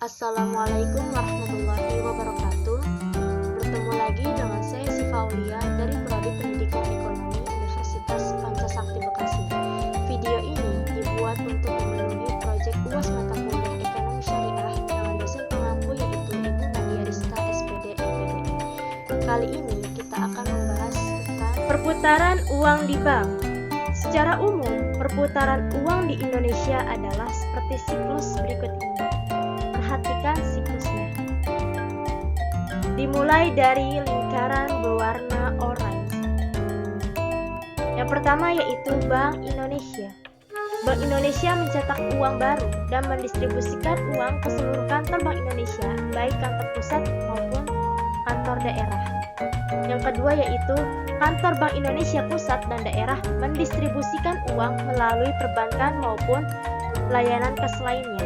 Assalamualaikum warahmatullahi wabarakatuh. Bertemu lagi dengan saya Siva Aulia dari Prodi Pendidikan Ekonomi Universitas Pancasakti Bekasi. Video ini dibuat untuk memenuhi proyek UAS mata kuliah Ekonomi Syariah dengan dosen pengampu yaitu Ibu Nadia Rizka SPD MPDI. Kali ini kita akan membahas tentang perputaran uang di bank. Secara umum, perputaran uang di Indonesia adalah seperti siklus berikut ini. Perhatikan siklusnya. Dimulai dari lingkaran berwarna orange. Yang pertama yaitu Bank Indonesia. Bank Indonesia mencetak uang baru dan mendistribusikan uang ke seluruh kantor Bank Indonesia, baik kantor pusat maupun kantor daerah. Yang kedua yaitu kantor Bank Indonesia pusat dan daerah mendistribusikan uang melalui perbankan maupun layanan kas lainnya.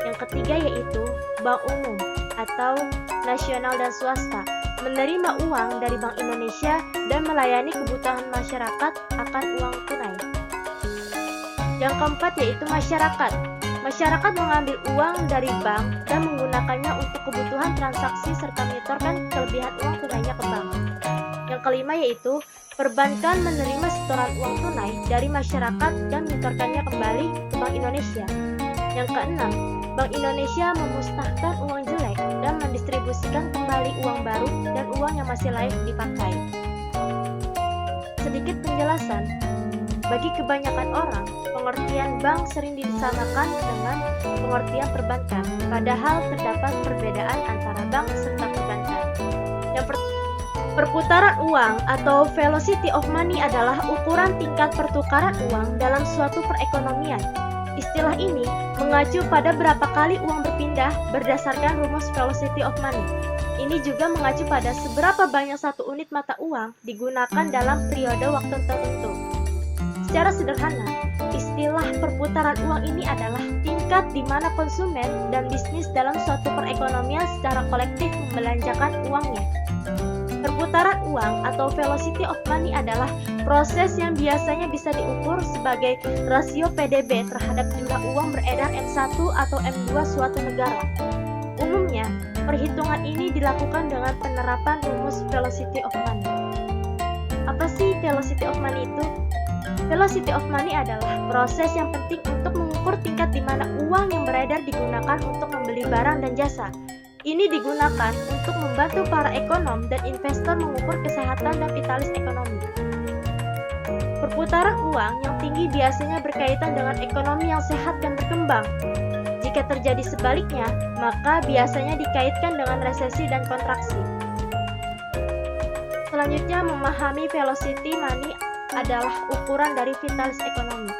Yang ketiga yaitu Bank Umum atau nasional dan swasta menerima uang dari Bank Indonesia dan melayani kebutuhan masyarakat akan uang tunai. Yang keempat yaitu masyarakat. Masyarakat mengambil uang dari bank dan menggunakannya untuk kebutuhan transaksi serta menyetorkan kelebihan uang tunainya ke bank. Yang kelima yaitu perbankan menerima setoran uang tunai dari masyarakat dan menyetorkannya kembali ke Bank Indonesia. Yang keenam, Bank Indonesia memusnahkan uang jelek dan mendistribusikan kembali uang baru dan uang yang masih layak dipakai. Sedikit penjelasan, bagi kebanyakan orang, pengertian bank sering disamakan dengan pengertian perbankan, padahal terdapat perbedaan antara bank serta perbankan. Perputaran uang atau velocity of money adalah ukuran tingkat pertukaran uang dalam suatu perekonomian. Istilah ini mengacu pada berapa kali uang berpindah berdasarkan rumus velocity of money. Ini juga mengacu pada seberapa banyak satu unit mata uang digunakan dalam periode waktu tertentu. Secara sederhana, istilah perputaran uang ini adalah tingkat di mana konsumen dan bisnis dalam suatu perekonomian secara kolektif membelanjakan uangnya. Perputaran uang atau velocity of money adalah proses yang biasanya bisa diukur sebagai rasio PDB terhadap jumlah uang beredar M1 atau M2 suatu negara. Umumnya, perhitungan ini dilakukan dengan penerapan rumus velocity of money. Apa sih velocity of money itu? Velocity of money adalah proses yang penting untuk mengukur tingkat di mana uang yang beredar digunakan untuk membeli barang dan jasa. Ini digunakan untuk membantu para ekonom dan investor mengukur kesehatan dan vitalis ekonomi. Perputaran uang yang tinggi biasanya berkaitan dengan ekonomi yang sehat dan berkembang. Jika terjadi sebaliknya, maka biasanya dikaitkan dengan resesi dan kontraksi. Selanjutnya, memahami velocity money adalah ukuran dari vitalis ekonomi.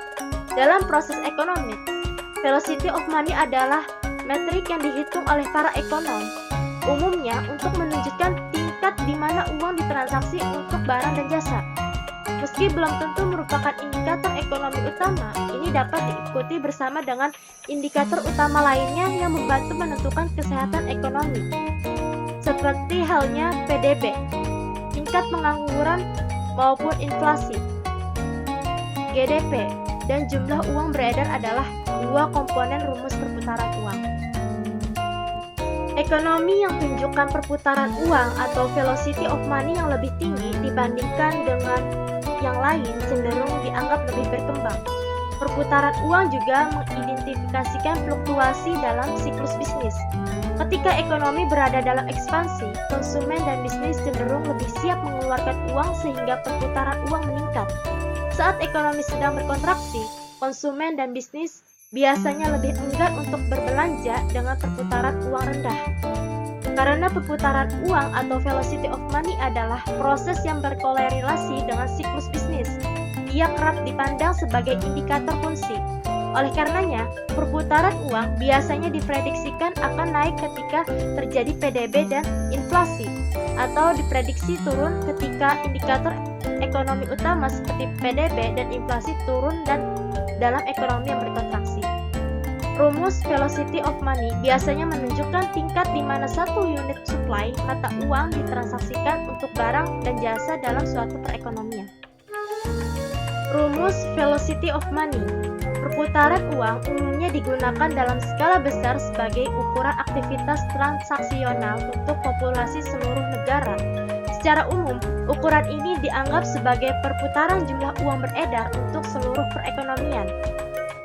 Dalam proses ekonomi, velocity of money adalah metrik yang dihitung oleh para ekonom umumnya untuk menunjukkan tingkat di mana uang ditransaksi untuk barang dan jasa. Meski belum tentu merupakan indikator ekonomi utama, ini dapat diikuti bersama dengan indikator utama lainnya yang membantu menentukan kesehatan ekonomi. Seperti halnya PDB, tingkat pengangguran maupun inflasi. GDP dan jumlah uang beredar adalah dua komponen rumus perputaran uang. Ekonomi yang tunjukkan perputaran uang atau velocity of money yang lebih tinggi dibandingkan dengan yang lain cenderung dianggap lebih berkembang. Perputaran uang juga mengidentifikasikan fluktuasi dalam siklus bisnis. Ketika ekonomi berada dalam ekspansi, konsumen dan bisnis cenderung lebih siap mengeluarkan uang sehingga perputaran uang meningkat. Saat ekonomi sedang berkontraksi, konsumen dan bisnis biasanya lebih enggan untuk berbelanja dengan perputaran uang rendah. Karena perputaran uang atau velocity of money adalah proses yang berkorelasi dengan siklus bisnis, ia kerap dipandang sebagai indikator fungsi. Oleh karenanya, perputaran uang biasanya diprediksikan akan naik ketika terjadi PDB dan inflasi, atau diprediksi turun ketika indikator ekonomi utama seperti PDB dan inflasi turun dan dalam ekonomi yang berkontraksi. Rumus velocity of money biasanya menunjukkan tingkat di mana satu unit supply mata uang ditransaksikan untuk barang dan jasa dalam suatu perekonomian. Rumus velocity of money. Perputaran uang umumnya digunakan dalam skala besar sebagai ukuran aktivitas transaksional untuk populasi seluruh negara. Secara umum, ukuran ini dianggap sebagai perputaran jumlah uang beredar untuk seluruh perekonomian.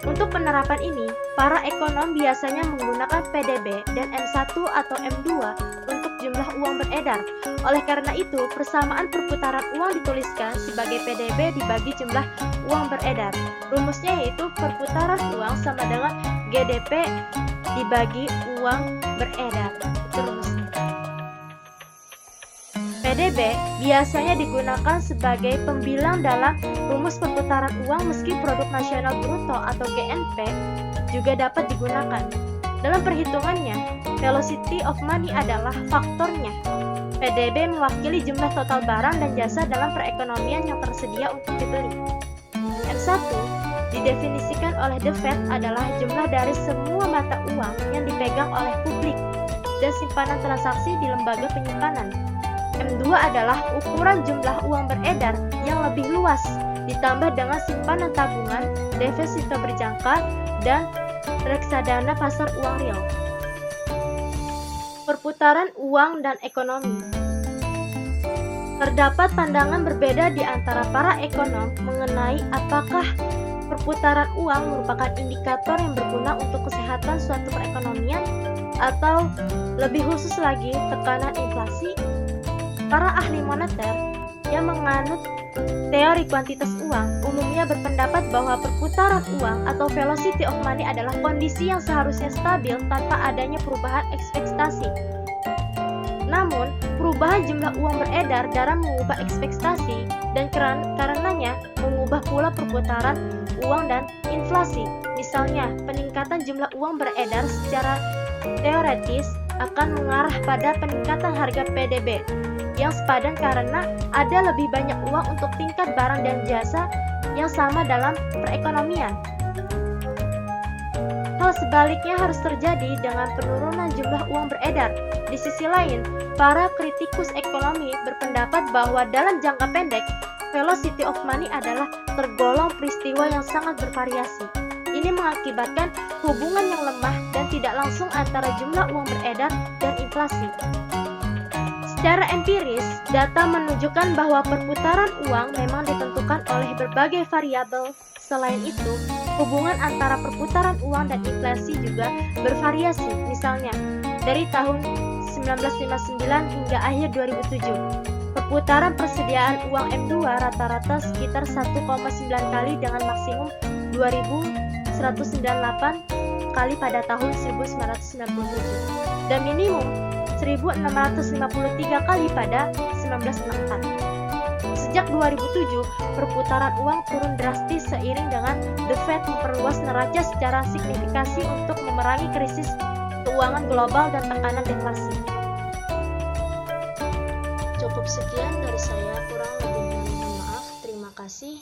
Untuk penerapan ini, para ekonom biasanya menggunakan PDB dan M1 atau M2 untuk jumlah uang beredar. Oleh karena itu, persamaan perputaran uang dituliskan sebagai PDB dibagi jumlah uang beredar. Rumusnya yaitu perputaran uang sama dengan GDP dibagi uang beredar. Itu rumusnya. PDB biasanya digunakan sebagai pembilang dalam rumus perputaran uang meski produk nasional bruto atau GNP juga dapat digunakan. Dalam perhitungannya, velocity of money adalah faktornya. PDB mewakili jumlah total barang dan jasa dalam perekonomian yang tersedia untuk dibeli. M1 didefinisikan oleh The Fed adalah jumlah dari semua mata uang yang dipegang oleh publik dan simpanan transaksi di lembaga penyimpanan. M2 adalah ukuran jumlah uang beredar yang lebih luas, ditambah dengan simpanan tabungan, deposito berjangka, dan reksadana pasar uang real. Perputaran uang dan ekonomi. Terdapat pandangan berbeda di antara para ekonom mengenai apakah perputaran uang merupakan indikator yang berguna untuk kesehatan suatu perekonomian atau lebih khusus lagi tekanan inflasi. Para ahli moneter yang menganut teori kuantitas uang umumnya berpendapat bahwa perputaran uang atau velocity of money adalah kondisi yang seharusnya stabil tanpa adanya perubahan ekspektasi. Namun, perubahan jumlah uang beredar dalam mengubah ekspektasi dan karenanya mengubah pula perputaran uang dan inflasi. Misalnya, peningkatan jumlah uang beredar secara teoretis akan mengarah pada peningkatan harga PDB yang sepadan karena ada lebih banyak uang untuk tingkat barang dan jasa yang sama dalam perekonomian. Hal sebaliknya harus terjadi dengan penurunan jumlah uang beredar. Di sisi lain, para kritikus ekonomi berpendapat bahwa dalam jangka pendek, velocity of money adalah tergolong peristiwa yang sangat bervariasi. Ini mengakibatkan hubungan yang lemah dan tidak langsung antara jumlah uang beredar dan inflasi. Secara empiris, data menunjukkan bahwa perputaran uang memang ditentukan oleh berbagai variabel. Selain itu, hubungan antara perputaran uang dan inflasi juga bervariasi. Misalnya, dari tahun 1959 hingga akhir 2007, perputaran persediaan uang M2 rata-rata sekitar 1,9 kali dengan maksimum 2.198 kali pada tahun 1997 dan minimum 1.653 kali pada 1964. Sejak 2007, perputaran uang turun drastis seiring dengan The Fed memperluas neraca secara signifikasi untuk memerangi krisis keuangan global dan tekanan deflasi. Cukup sekian dari saya, kurang lebihnya mohon maaf. Terima kasih.